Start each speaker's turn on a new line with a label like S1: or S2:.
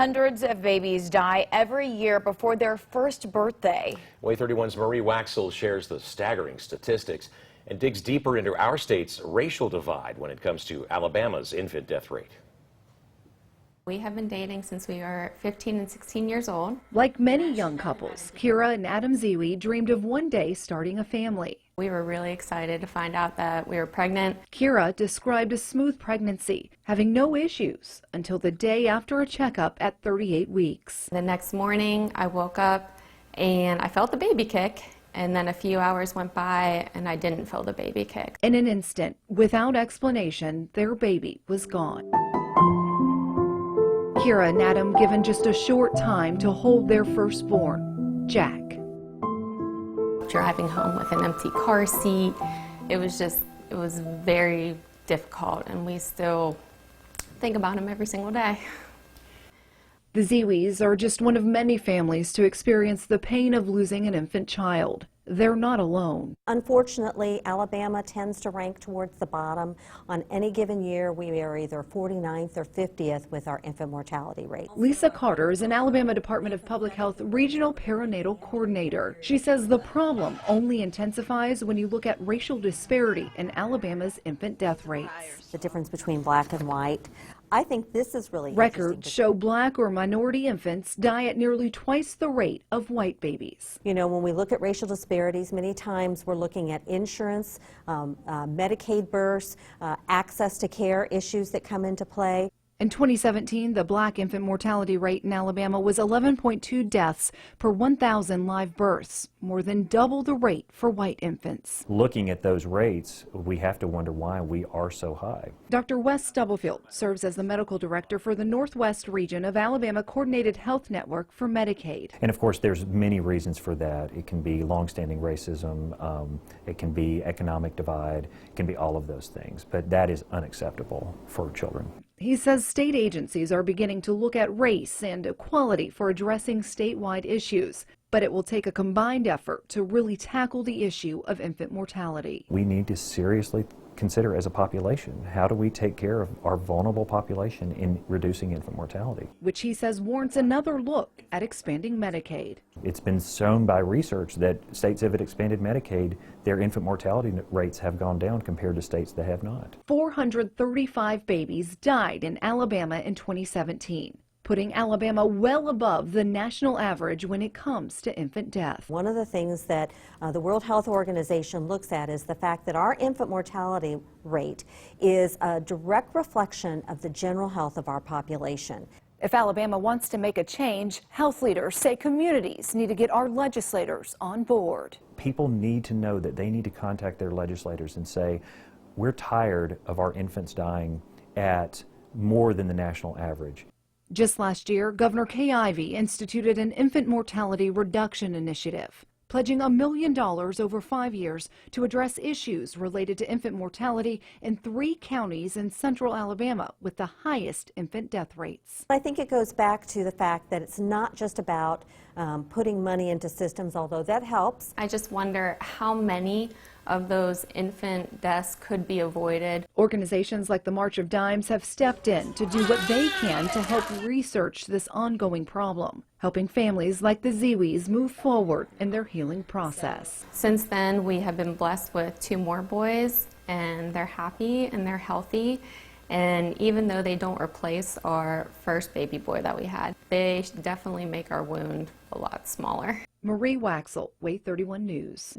S1: Hundreds of babies die every year before their first birthday.
S2: Way 31's Marie Waxel shares the staggering statistics and digs deeper into our state's racial divide when it comes to Alabama's infant death rate.
S3: We have been dating since we were 15 and 16 years old.
S4: Like many young couples, Kira and Adam Ziwi dreamed of one day starting a family.
S3: We were really excited to find out that we were pregnant.
S4: Kira described a smooth pregnancy, having no issues until the day after a checkup at 38 weeks.
S3: The next morning, I woke up and I felt the baby kick, and then a few hours went by and I didn't feel the baby kick.
S4: In an instant, without explanation, their baby was gone. Kira and Adam given just a short time to hold their firstborn, Jack.
S3: Driving home with an empty car seat, it was very difficult, and we still think about him every single day.
S4: The Ziwis are just one of many families to experience the pain of losing an infant child. They're not alone.
S5: Unfortunately, Alabama tends to rank towards the bottom. On any given year, we are either 49th or 50th with our infant mortality rate.
S4: Lisa Carter is an Alabama Department of Public Health Regional Perinatal Coordinator. She says the problem only intensifies when you look at racial disparity in Alabama's infant death rates.
S5: The difference between black and white. I think this is really
S4: Records show black or minority infants die at nearly twice the rate of white babies.
S5: You know, when we look at racial disparities, many times we're looking at insurance, Medicaid births, access to care issues that come into play.
S4: In 2017, the black infant mortality rate in Alabama was 11.2 deaths per 1,000 live births, more than double the rate for white infants.
S6: Looking at those rates, we have to wonder why we are so high.
S4: Dr. Wes Stubblefield serves as the medical director for the Northwest region of Alabama Coordinated Health Network for Medicaid.
S6: And of course, there's many reasons for that. It can be longstanding racism, it can be economic divide, it can be all of those things, but that is unacceptable for children.
S4: He says state agencies are beginning to look at race and equality for addressing statewide issues, but it will take a combined effort to really tackle the issue of infant mortality.
S6: We need to seriously consider as a population, how do we take care of our vulnerable population in reducing infant mortality?
S4: Which he says warrants another look at expanding Medicaid.
S6: It's been shown by research that states that have expanded Medicaid, their infant mortality rates have gone down compared to states that have not.
S4: 435 babies died in Alabama in 2017. Putting Alabama well above the national average when it comes to infant death.
S5: One of the things that the World Health Organization looks at is the fact that our infant mortality rate is a direct reflection of the general health of our population.
S4: If Alabama wants to make a change, health leaders say communities need to get our legislators on board.
S6: People need to know that they need to contact their legislators and say, we're tired of our infants dying at more than the national average.
S4: Just last year, Governor Kay Ivey instituted an infant mortality reduction initiative, pledging $1 million over 5 years to address issues related to infant mortality in 3 counties in central Alabama with the highest infant death rates.
S5: I think it goes back to the fact that it's not just about putting money into systems, although that helps.
S3: I just wonder how many of those infant deaths could be avoided.
S4: Organizations like the March of Dimes have stepped in to do what they can to help research this ongoing problem, helping families like the Ziwis move forward in their healing process.
S3: Since then, we have been blessed with 2 more boys, and they're happy and they're healthy. And even though they don't replace our first baby boy that we had, they definitely make our wound a lot smaller.
S4: Marie Waxel, Way 31 News.